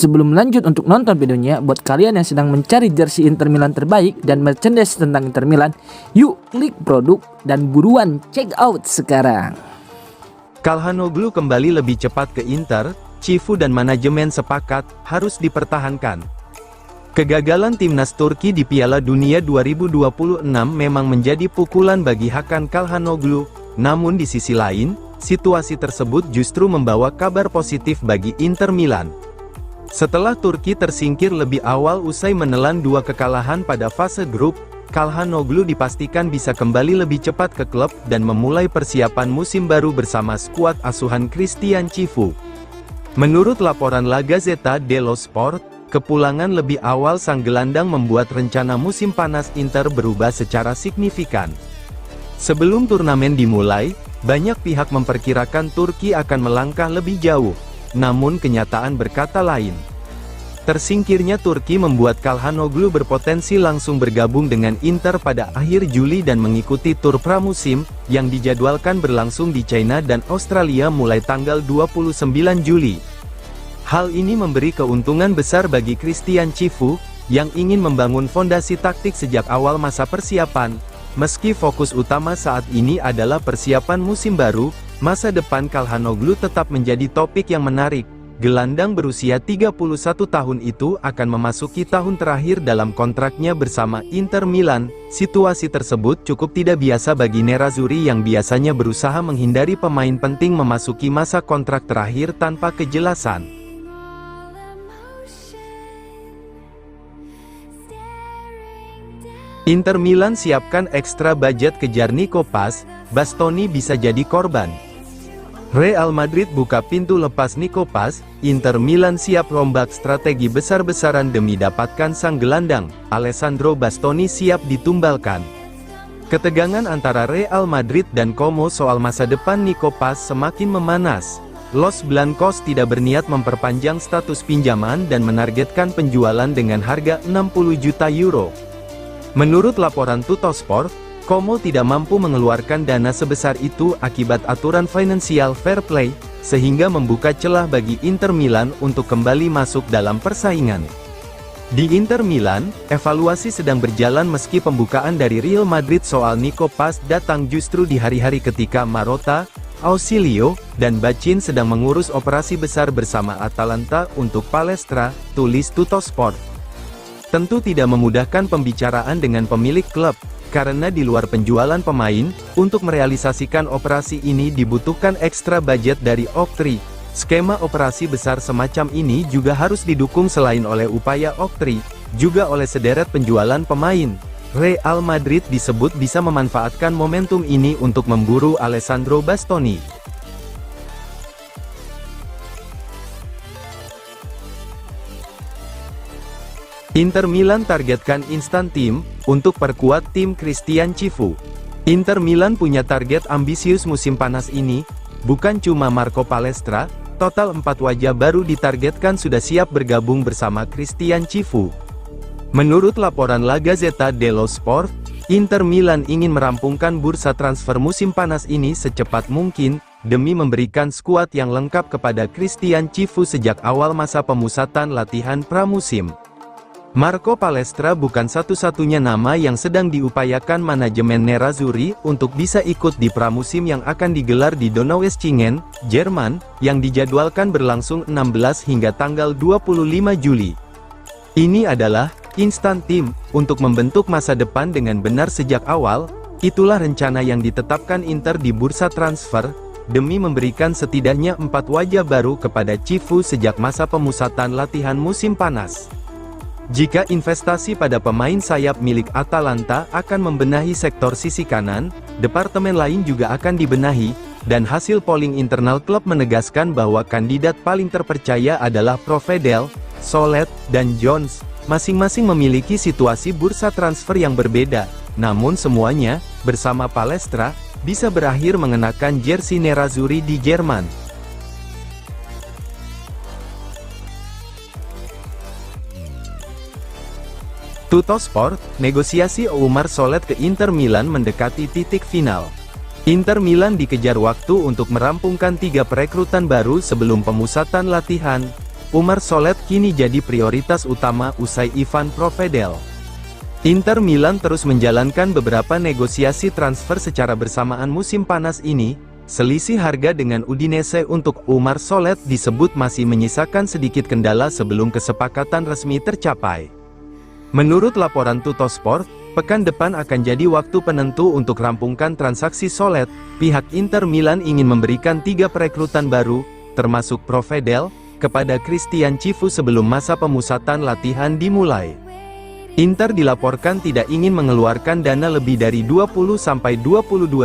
Sebelum lanjut untuk nonton videonya, buat kalian yang sedang mencari jersey Inter Milan terbaik dan merchandise tentang Inter Milan, yuk klik produk dan buruan check out sekarang. Calhanoglu kembali lebih cepat ke Inter, Cifu dan manajemen sepakat, harus dipertahankan. Kegagalan timnas Turki di Piala Dunia 2026 memang menjadi pukulan bagi Hakan Calhanoglu, namun di sisi lain, situasi tersebut justru membawa kabar positif bagi Inter Milan. Setelah Turki tersingkir lebih awal usai menelan 2 kekalahan pada fase grup, Calhanoglu dipastikan bisa kembali lebih cepat ke klub dan memulai persiapan musim baru bersama skuad asuhan Christian Cifu. Menurut laporan La Gazzetta dello Sport, kepulangan lebih awal sang gelandang membuat rencana musim panas Inter berubah secara signifikan. Sebelum turnamen dimulai, banyak pihak memperkirakan Turki akan melangkah lebih jauh. Namun kenyataan berkata lain. Tersingkirnya Turki membuat Calhanoglu berpotensi langsung bergabung dengan Inter pada akhir Juli dan mengikuti tur pramusim, yang dijadwalkan berlangsung di China dan Australia mulai tanggal 29 Juli. Hal ini memberi keuntungan besar bagi Christian Cifu, yang ingin membangun fondasi taktik sejak awal masa persiapan. Meski fokus utama saat ini adalah persiapan musim baru, masa depan Calhanoglu tetap menjadi topik yang menarik. Gelandang berusia 31 tahun itu akan memasuki tahun terakhir dalam kontraknya bersama Inter Milan. Situasi tersebut cukup tidak biasa bagi Nerazzurri yang biasanya berusaha menghindari pemain penting memasuki masa kontrak terakhir tanpa kejelasan. Inter Milan siapkan ekstra budget kejar Nico Paz, Bastoni bisa jadi korban. Real Madrid buka pintu lepas Nico Paz, Inter Milan siap rombak strategi besar-besaran demi dapatkan sang gelandang, Alessandro Bastoni siap ditumbalkan. Ketegangan antara Real Madrid dan Como soal masa depan Nico Paz semakin memanas. Los Blancos tidak berniat memperpanjang status pinjaman dan menargetkan penjualan dengan harga 60 juta euro. Menurut laporan Tuttosport, Como tidak mampu mengeluarkan dana sebesar itu akibat aturan financial fair play, sehingga membuka celah bagi Inter Milan untuk kembali masuk dalam persaingan. Di Inter Milan, evaluasi sedang berjalan meski pembukaan dari Real Madrid soal Nico Paz datang justru di hari-hari ketika Marotta, Ausilio, dan Bacin sedang mengurus operasi besar bersama Atalanta untuk Palestra, tulis Tuttosport. Tentu tidak memudahkan pembicaraan dengan pemilik klub, karena di luar penjualan pemain, untuk merealisasikan operasi ini dibutuhkan ekstra budget dari Oktri. Skema operasi besar semacam ini juga harus didukung selain oleh upaya Oktri, juga oleh sederet penjualan pemain. Real Madrid disebut bisa memanfaatkan momentum ini untuk memburu Alessandro Bastoni. Inter Milan targetkan instant team, untuk perkuat tim Christian Cifu. Inter Milan punya target ambisius musim panas ini, bukan cuma Marco Palestra, total 4 wajah baru ditargetkan sudah siap bergabung bersama Christian Cifu. Menurut laporan La Gazzetta dello Sport, Inter Milan ingin merampungkan bursa transfer musim panas ini secepat mungkin, demi memberikan skuad yang lengkap kepada Christian Cifu sejak awal masa pemusatan latihan pramusim. Marco Palestra bukan satu-satunya nama yang sedang diupayakan manajemen Nerazzurri untuk bisa ikut di pramusim yang akan digelar di Donaueschingen, Jerman, yang dijadwalkan berlangsung 16 hingga tanggal 25 Juli. Ini adalah instant team untuk membentuk masa depan dengan benar sejak awal. Itulah rencana yang ditetapkan Inter di bursa transfer, demi memberikan setidaknya 4 wajah baru kepada Cifu sejak masa pemusatan latihan musim panas. Jika investasi pada pemain sayap milik Atalanta akan membenahi sektor sisi kanan, departemen lain juga akan dibenahi, dan hasil polling internal klub menegaskan bahwa kandidat paling terpercaya adalah Provedel, Solet, dan Jones. Masing-masing memiliki situasi bursa transfer yang berbeda, namun semuanya, bersama Palestra, bisa berakhir mengenakan jersey Nerazzurri di Jerman. Tuttosport, negosiasi Oumar Solet ke Inter Milan mendekati titik final. Inter Milan dikejar waktu untuk merampungkan 3 perekrutan baru sebelum pemusatan latihan. Umar Solet kini jadi prioritas utama usai Ivan Provedel. Inter Milan terus menjalankan beberapa negosiasi transfer secara bersamaan musim panas ini. Selisih harga dengan Udinese untuk Umar Solet disebut masih menyisakan sedikit kendala sebelum kesepakatan resmi tercapai. Menurut laporan Tuttosport, pekan depan akan jadi waktu penentu untuk rampungkan transaksi Solet. Pihak Inter Milan ingin memberikan 3 perekrutan baru, termasuk Provedel, kepada Christian Cifu sebelum masa pemusatan latihan dimulai. Inter dilaporkan tidak ingin mengeluarkan dana lebih dari 20-22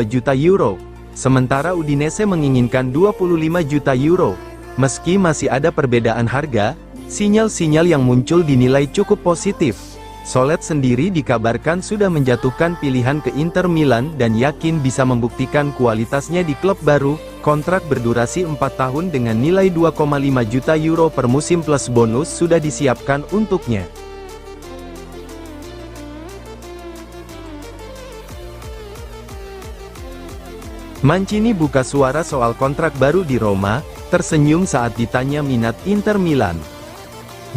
juta euro. Sementara Udinese menginginkan 25 juta euro. Meski masih ada perbedaan harga, sinyal-sinyal yang muncul dinilai cukup positif. Solet sendiri dikabarkan sudah menjatuhkan pilihan ke Inter Milan dan yakin bisa membuktikan kualitasnya di klub baru. Kontrak berdurasi 4 tahun dengan nilai 2,5 juta euro per musim plus bonus sudah disiapkan untuknya. Mancini buka suara soal kontrak baru di Roma, tersenyum saat ditanya minat Inter Milan.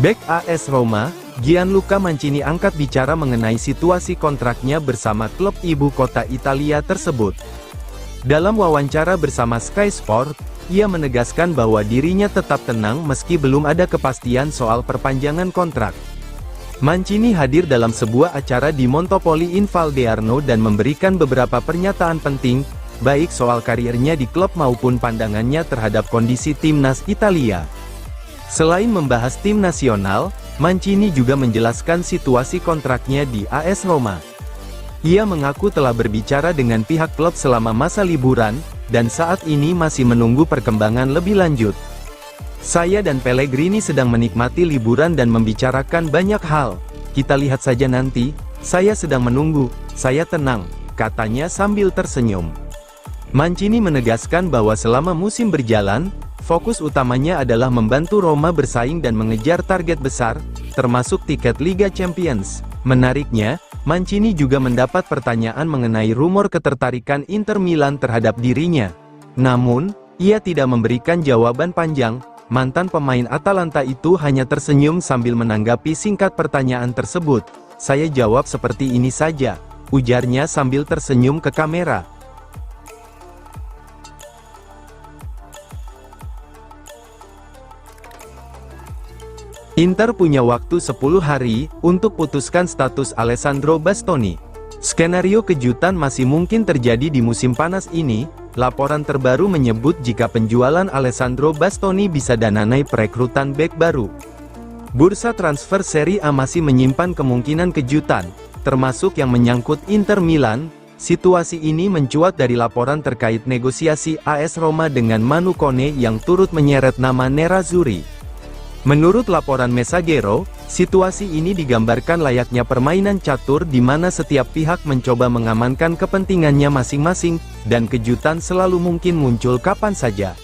Bek AS Roma, Gianluca Mancini angkat bicara mengenai situasi kontraknya bersama klub ibu kota Italia tersebut. Dalam wawancara bersama Sky Sport, ia menegaskan bahwa dirinya tetap tenang meski belum ada kepastian soal perpanjangan kontrak. Mancini hadir dalam sebuah acara di Montopoli in Val d'Arno dan memberikan beberapa pernyataan penting, baik soal karirnya di klub maupun pandangannya terhadap kondisi timnas Italia. Selain membahas tim nasional, Mancini juga menjelaskan situasi kontraknya di AS Roma. Ia mengaku telah berbicara dengan pihak klub selama masa liburan, dan saat ini masih menunggu perkembangan lebih lanjut. Saya dan Pellegrini sedang menikmati liburan dan membicarakan banyak hal. Kita lihat saja nanti, saya sedang menunggu, saya tenang, katanya sambil tersenyum. Mancini menegaskan bahwa selama musim berjalan, fokus utamanya adalah membantu Roma bersaing dan mengejar target besar, termasuk tiket Liga Champions. Menariknya, Mancini juga mendapat pertanyaan mengenai rumor ketertarikan Inter Milan terhadap dirinya. Namun, ia tidak memberikan jawaban panjang. Mantan pemain Atalanta itu hanya tersenyum sambil menanggapi singkat pertanyaan tersebut. "Saya jawab seperti ini saja," ujarnya sambil tersenyum ke kamera. Inter punya waktu 10 hari untuk putuskan status Alessandro Bastoni. Skenario kejutan masih mungkin terjadi di musim panas ini. Laporan terbaru menyebut jika penjualan Alessandro Bastoni bisa danai perekrutan bek baru. Bursa transfer Serie A masih menyimpan kemungkinan kejutan, termasuk yang menyangkut Inter Milan. Situasi ini mencuat dari laporan terkait negosiasi AS Roma dengan Manu Kone yang turut menyeret nama Nerazzurri. Menurut laporan Messaggero, situasi ini digambarkan layaknya permainan catur di mana setiap pihak mencoba mengamankan kepentingannya masing-masing, dan kejutan selalu mungkin muncul kapan saja.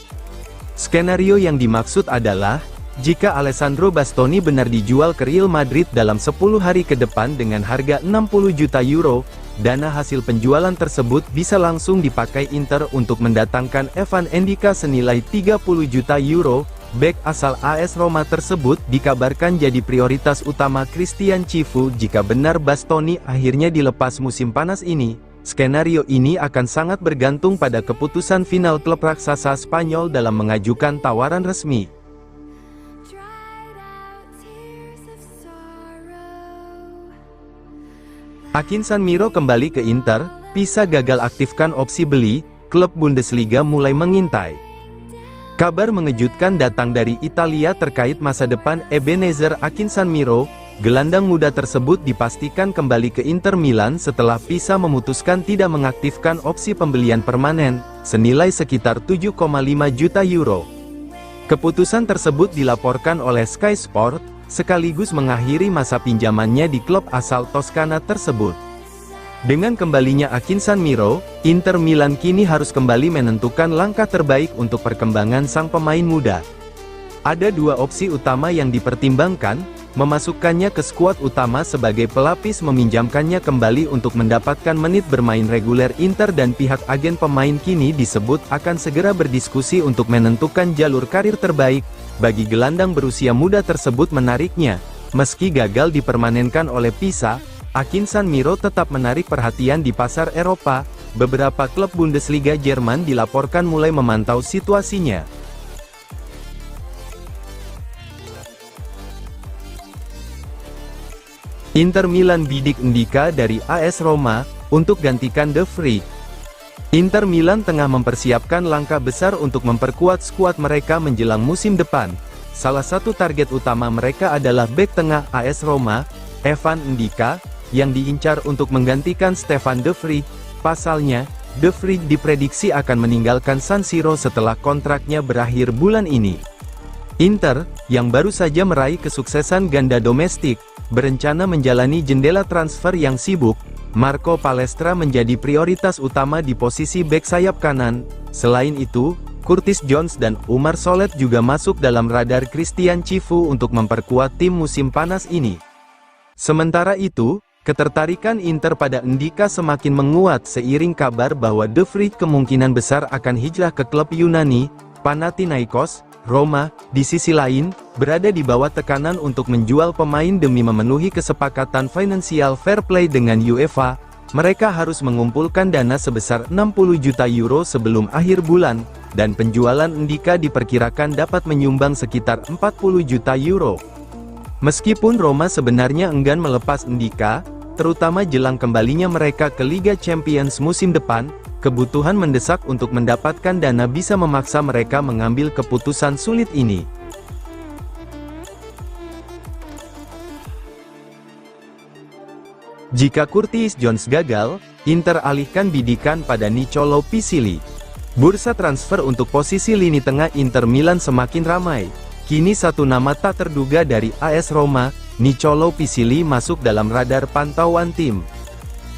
Skenario yang dimaksud adalah, jika Alessandro Bastoni benar dijual ke Real Madrid dalam 10 hari ke depan dengan harga 60 juta euro, dana hasil penjualan tersebut bisa langsung dipakai Inter untuk mendatangkan Evan Endika senilai 30 juta euro. Bek asal AS Roma tersebut dikabarkan jadi prioritas utama Christian Cifu jika benar Bastoni akhirnya dilepas musim panas ini. Skenario ini akan sangat bergantung pada keputusan final klub raksasa Spanyol dalam mengajukan tawaran resmi. Akinson Miro kembali ke Inter, Pisa gagal aktifkan opsi beli, klub Bundesliga mulai mengintai. Kabar mengejutkan datang dari Italia terkait masa depan Ebenezer Akinson Miro. Gelandang muda tersebut dipastikan kembali ke Inter Milan setelah Pisa memutuskan tidak mengaktifkan opsi pembelian permanen, senilai sekitar 7,5 juta euro. Keputusan tersebut dilaporkan oleh Sky Sport, sekaligus mengakhiri masa pinjamannya di klub asal Toskana tersebut. Dengan kembalinya Akinson Miro, Inter Milan kini harus kembali menentukan langkah terbaik untuk perkembangan sang pemain muda. Ada dua opsi utama yang dipertimbangkan. memasukkannya ke skuad utama sebagai pelapis, meminjamkannya kembali untuk mendapatkan menit bermain reguler Inter, dan pihak agen pemain kini disebut akan segera berdiskusi untuk menentukan jalur karir terbaik bagi gelandang berusia muda tersebut. Menariknya, meski gagal dipermanenkan oleh Pisa, Akinson Miro tetap menarik perhatian di pasar Eropa. Beberapa klub Bundesliga Jerman dilaporkan mulai memantau situasinya. Inter Milan bidik Ndika dari AS Roma untuk gantikan De Vrij. Inter Milan tengah mempersiapkan langkah besar untuk memperkuat skuad mereka menjelang musim depan. Salah satu target utama mereka adalah bek tengah AS Roma, Evan Ndika, yang diincar untuk menggantikan Stefan De Vrij. Pasalnya, De Vrij diprediksi akan meninggalkan San Siro setelah kontraknya berakhir bulan ini. Inter, yang baru saja meraih kesuksesan ganda domestik, berencana menjalani jendela transfer yang sibuk. Marco Palestra menjadi prioritas utama di posisi bek sayap kanan. Selain itu, Curtis Jones dan Umar Solet juga masuk dalam radar Christian Cifu untuk memperkuat tim musim panas ini. Sementara itu, ketertarikan Inter pada Ndika semakin menguat seiring kabar bahwa De Vrij kemungkinan besar akan hijrah ke klub Yunani, Panathinaikos. Roma, di sisi lain, berada di bawah tekanan untuk menjual pemain demi memenuhi kesepakatan financial fair play dengan UEFA. Mereka harus mengumpulkan dana sebesar 60 juta euro sebelum akhir bulan, dan penjualan Ndika diperkirakan dapat menyumbang sekitar 40 juta euro. Meskipun Roma sebenarnya enggan melepas Ndika, terutama jelang kembalinya mereka ke Liga Champions musim depan, kebutuhan mendesak untuk mendapatkan dana bisa memaksa mereka mengambil keputusan sulit ini. Jika Curtis Jones gagal, Inter alihkan bidikan pada Nicolo Pisili. Bursa transfer untuk posisi lini tengah Inter Milan semakin ramai. Kini satu nama tak terduga dari AS Roma, Nicolo Pisili, masuk dalam radar pantauan tim.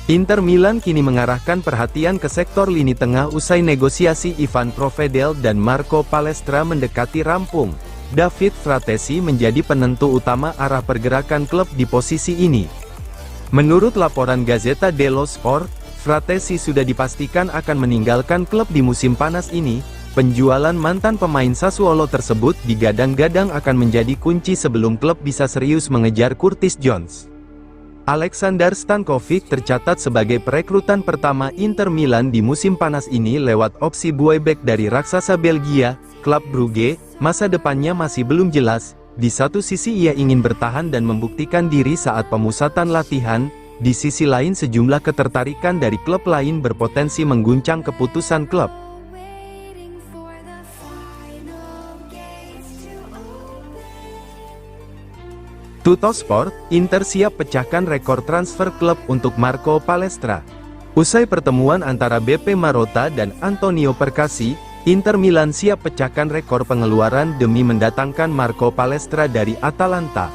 Inter Milan kini mengarahkan perhatian ke sektor lini tengah usai negosiasi Ivan Provedel dan Marco Palestra mendekati rampung. David Fratesi menjadi penentu utama arah pergerakan klub di posisi ini. Menurut laporan Gazzetta dello Sport, Fratesi sudah dipastikan akan meninggalkan klub di musim panas ini. Penjualan mantan pemain Sassuolo tersebut digadang-gadang akan menjadi kunci sebelum klub bisa serius mengejar Curtis Jones. Aleksandar Stankovic tercatat sebagai perekrutan pertama Inter Milan di musim panas ini lewat opsi buybag dari raksasa Belgia, Club Brugge. Masa depannya masih belum jelas. Di satu sisi ia ingin bertahan dan membuktikan diri saat pemusatan latihan, di sisi lain sejumlah ketertarikan dari klub lain berpotensi mengguncang keputusan klub. Tuttosport, Inter siap pecahkan rekor transfer klub untuk Marco Palestra. Usai pertemuan antara BP Marotta dan Antonio Percassi, Inter Milan siap pecahkan rekor pengeluaran demi mendatangkan Marco Palestra dari Atalanta.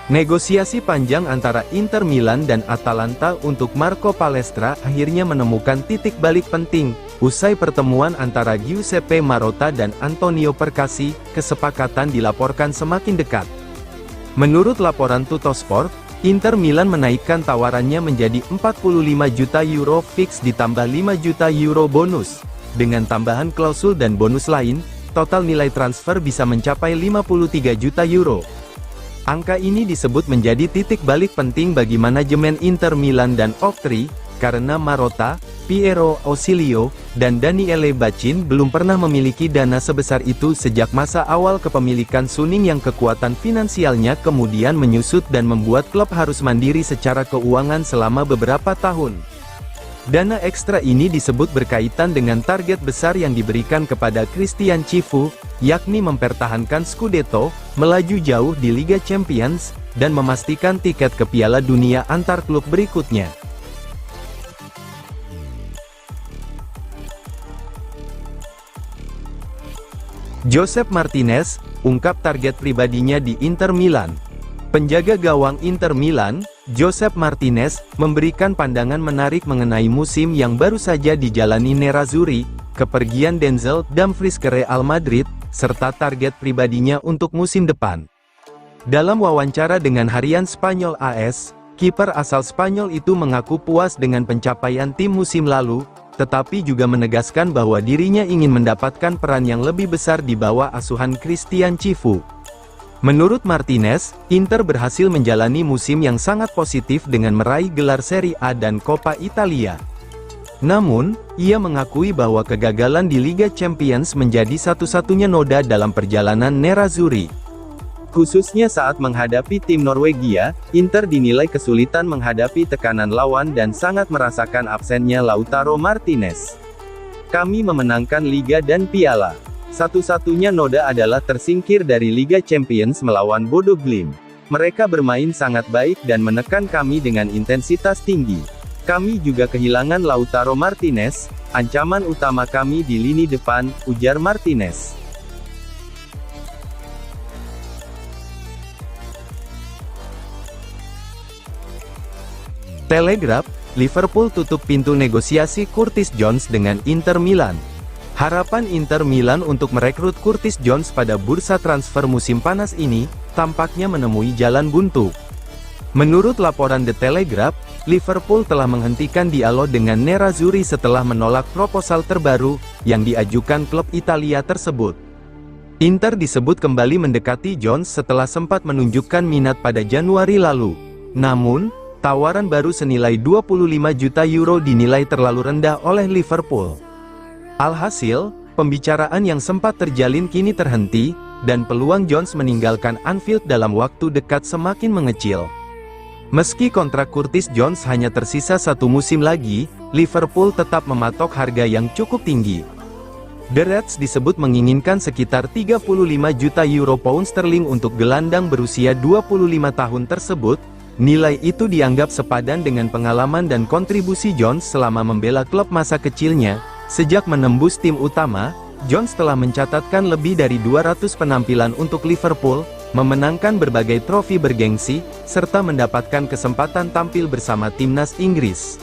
Negosiasi panjang antara Inter Milan dan Atalanta untuk Marco Palestra akhirnya menemukan titik balik penting. Usai pertemuan antara Giuseppe Marotta dan Antonio Percassi, kesepakatan dilaporkan semakin dekat. Menurut laporan Tuttosport, Inter Milan menaikkan tawarannya menjadi 45 juta euro fix ditambah 5 juta euro bonus. Dengan tambahan klausul dan bonus lain, total nilai transfer bisa mencapai 53 juta euro. Angka ini disebut menjadi titik balik penting bagi manajemen Inter Milan dan Octree, karena Marotta, Piero Ausilio, dan Daniele Bacin belum pernah memiliki dana sebesar itu sejak masa awal kepemilikan Suning yang kekuatan finansialnya kemudian menyusut dan membuat klub harus mandiri secara keuangan selama beberapa tahun. Dana ekstra ini disebut berkaitan dengan target besar yang diberikan kepada Christian Cifu, yakni mempertahankan Scudetto, melaju jauh di Liga Champions, dan memastikan tiket ke Piala Dunia antar klub berikutnya. Josep Martinez, ungkap target pribadinya di Inter Milan. Penjaga gawang Inter Milan, Josep Martinez, memberikan pandangan menarik mengenai musim yang baru saja dijalani Nerazzurri, kepergian Denzel Dumfries ke Real Madrid, serta target pribadinya untuk musim depan. Dalam wawancara dengan harian Spanyol AS, kiper asal Spanyol itu mengaku puas dengan pencapaian tim musim lalu, tetapi juga menegaskan bahwa dirinya ingin mendapatkan peran yang lebih besar di bawah asuhan Christian Cifu. Menurut Martinez, Inter berhasil menjalani musim yang sangat positif dengan meraih gelar Serie A dan Coppa Italia. Namun, ia mengakui bahwa kegagalan di Liga Champions menjadi satu-satunya noda dalam perjalanan Nerazzurri. Khususnya saat menghadapi tim Norwegia, Inter dinilai kesulitan menghadapi tekanan lawan dan sangat merasakan absennya Lautaro Martinez. Kami memenangkan Liga dan Piala. Satu-satunya noda adalah tersingkir dari Liga Champions melawan Bodo Glimt. Mereka bermain sangat baik dan menekan kami dengan intensitas tinggi. Kami juga kehilangan Lautaro Martinez, ancaman utama kami di lini depan, ujar Martinez. Telegraph, Liverpool tutup pintu negosiasi Curtis Jones dengan Inter Milan. Harapan Inter Milan untuk merekrut Curtis Jones pada bursa transfer musim panas ini, tampaknya menemui jalan buntu. Menurut laporan The Telegraph, Liverpool telah menghentikan dialog dengan Nerazzurri setelah menolak proposal terbaru, yang diajukan klub Italia tersebut. Inter disebut kembali mendekati Jones setelah sempat menunjukkan minat pada Januari lalu. Namun, tawaran baru senilai 25 juta euro dinilai terlalu rendah oleh Liverpool. Alhasil, pembicaraan yang sempat terjalin kini terhenti, dan peluang Jones meninggalkan Anfield dalam waktu dekat semakin mengecil. Meski kontrak Curtis Jones hanya tersisa 1 musim lagi, Liverpool tetap mematok harga yang cukup tinggi. The Reds disebut menginginkan sekitar 35 juta euro pound sterling untuk gelandang berusia 25 tahun tersebut. Nilai itu dianggap sepadan dengan pengalaman dan kontribusi Jones selama membela klub masa kecilnya. Sejak menembus tim utama, Jones telah mencatatkan lebih dari 200 penampilan untuk Liverpool, memenangkan berbagai trofi bergengsi, serta mendapatkan kesempatan tampil bersama timnas Inggris.